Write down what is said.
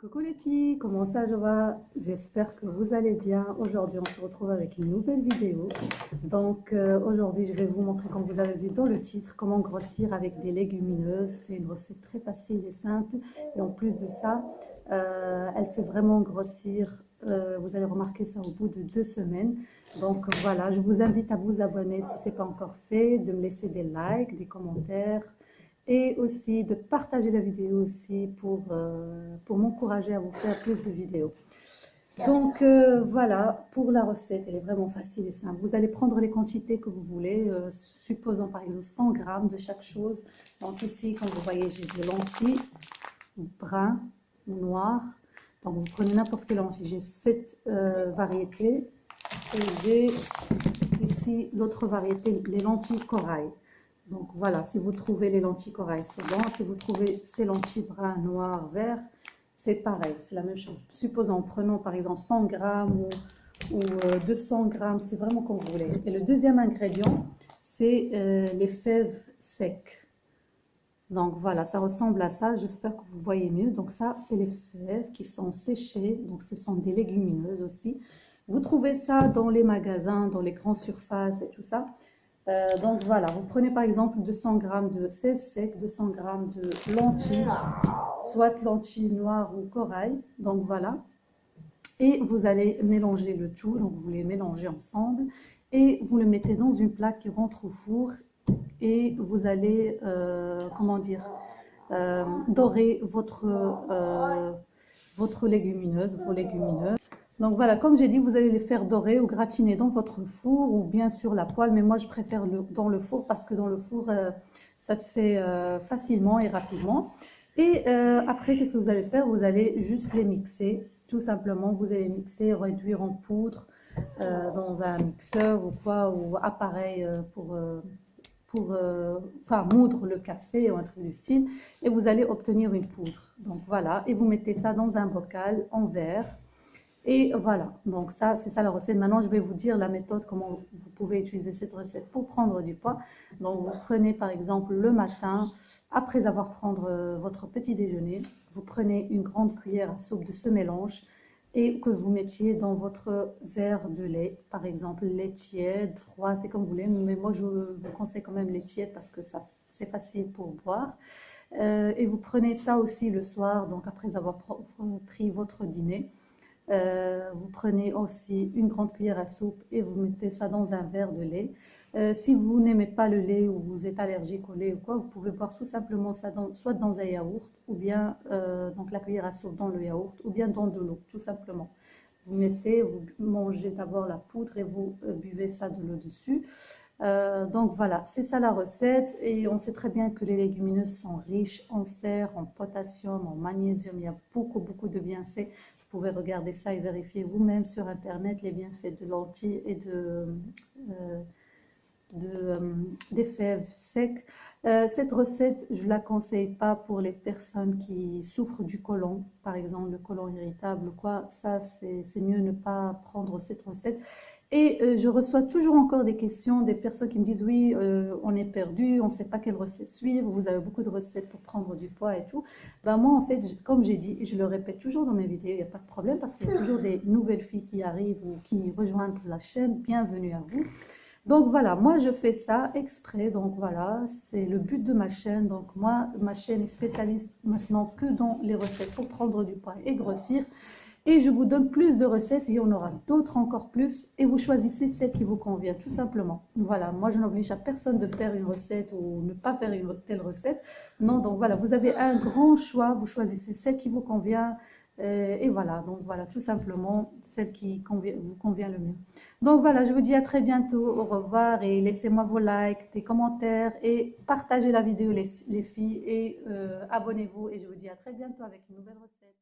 Coucou les filles, comment ça je va? J'espère que vous allez bien. Aujourd'hui, on se retrouve avec une nouvelle vidéo. Aujourd'hui, je vais vous montrer, comme vous avez vu dans le titre, comment grossir avec des légumineuses. C'est une recette très facile et simple. Et en plus de ça, elle fait vraiment grossir. Vous allez remarquer ça au bout de 2 semaines. Donc voilà, je vous invite à vous abonner si ce n'est pas encore fait, de me laisser des likes, des commentaires et aussi de partager la vidéo aussi pour m'encourager à vous faire plus de vidéos. Voilà, pour la recette, elle est vraiment facile et simple. Vous allez prendre les quantités que vous voulez, supposons par exemple 100 grammes de chaque chose. Donc ici, comme vous voyez, j'ai des lentilles brun ou noires. Donc vous prenez n'importe quelle lentille. J'ai 7 variétés et j'ai ici l'autre variété, les lentilles corail. Donc voilà, si vous trouvez les lentilles corail, c'est bon. Si vous trouvez ces lentilles brun, noir, vert, c'est pareil, c'est la même chose. Supposons, prenons par exemple 100 grammes ou 200 grammes, c'est vraiment comme vous voulez. Et le deuxième ingrédient, c'est les fèves secs. Donc voilà, ça ressemble à ça, j'espère que vous voyez mieux. Donc ça, c'est les fèves qui sont séchées, donc ce sont des légumineuses aussi. Vous trouvez ça dans les magasins, dans les grandes surfaces et tout ça. Donc voilà, vous prenez par exemple 200 grammes de fèves secs, 200 grammes de lentilles, soit lentilles noires ou corail. Donc voilà. Et vous allez mélanger le tout, donc vous les mélangez ensemble et vous le mettez dans une plaque qui rentre au four et vous allez, comment dire, dorer votre légumineuse, vos légumineuses. Donc voilà, comme j'ai dit, vous allez les faire dorer ou gratiner dans votre four ou bien sur la poêle, mais moi je préfère dans le four parce que dans le four, ça se fait facilement et rapidement. Et après, qu'est-ce que vous allez faire? Vous allez juste les mixer, tout simplement. Vous allez mixer, réduire en poudre dans un mixeur ou quoi, ou appareil enfin, moudre le café ou un truc du style, et vous allez obtenir une poudre. Donc voilà, et vous mettez ça dans un bocal en verre. Et voilà, donc ça, c'est ça la recette. Maintenant, je vais vous dire la méthode, comment vous pouvez utiliser cette recette pour prendre du poids. Donc, vous prenez par exemple le matin, après avoir pris votre petit déjeuner, vous prenez une grande cuillère à soupe de ce mélange et que vous mettiez dans votre verre de lait, par exemple lait tiède, froid, c'est comme vous voulez, mais moi je vous conseille quand même lait tiède parce que c'est facile pour boire. Et vous prenez ça aussi le soir, donc après avoir pris votre dîner. Vous prenez aussi une grande cuillère à soupe et vous mettez ça dans un verre de lait. Si vous n'aimez pas le lait ou vous êtes allergique au lait ou quoi, vous pouvez boire tout simplement ça soit dans un yaourt ou bien donc la cuillère à soupe dans le yaourt ou bien dans de l'eau, tout simplement. Vous mangez d'abord la poudre et vous buvez ça de l'eau dessus. Donc voilà, c'est ça la recette et on sait très bien que les légumineuses sont riches en fer, en potassium, en magnésium, il y a beaucoup de bienfaits. Vous pouvez regarder ça et vérifier vous-même sur internet les bienfaits de lentilles et des fèves secs. Cette recette, je ne la conseille pas pour les personnes qui souffrent du côlon, par exemple le côlon irritable, quoi. Ça, c'est mieux ne pas prendre cette recette. Et je reçois toujours encore des questions des personnes qui me disent oui, on est perdu, on ne sait pas quelle recette suivre, vous avez beaucoup de recettes pour prendre du poids et tout. Ben moi, en fait, comme j'ai dit, et je le répète toujours dans mes vidéos, il n'y a pas de problème parce qu'il y a toujours des nouvelles filles qui arrivent ou qui rejoignent la chaîne. Bienvenue à vous. Donc voilà, moi je fais ça exprès, donc voilà, c'est le but de ma chaîne. Donc moi, ma chaîne est spécialiste maintenant que dans les recettes pour prendre du poids et grossir. Et je vous donne plus de recettes, il y en aura d'autres encore plus. Et vous choisissez celle qui vous convient, tout simplement. Voilà, moi je n'oblige à personne de faire une recette ou ne pas faire une telle recette. Non, donc voilà, vous avez un grand choix, vous choisissez celle qui vous convient. Et voilà, donc voilà, tout simplement, celle qui vous convient le mieux. Donc voilà, je vous dis à très bientôt, au revoir et laissez-moi vos likes, des commentaires et partagez la vidéo les filles et abonnez-vous et je vous dis à très bientôt avec une nouvelle recette.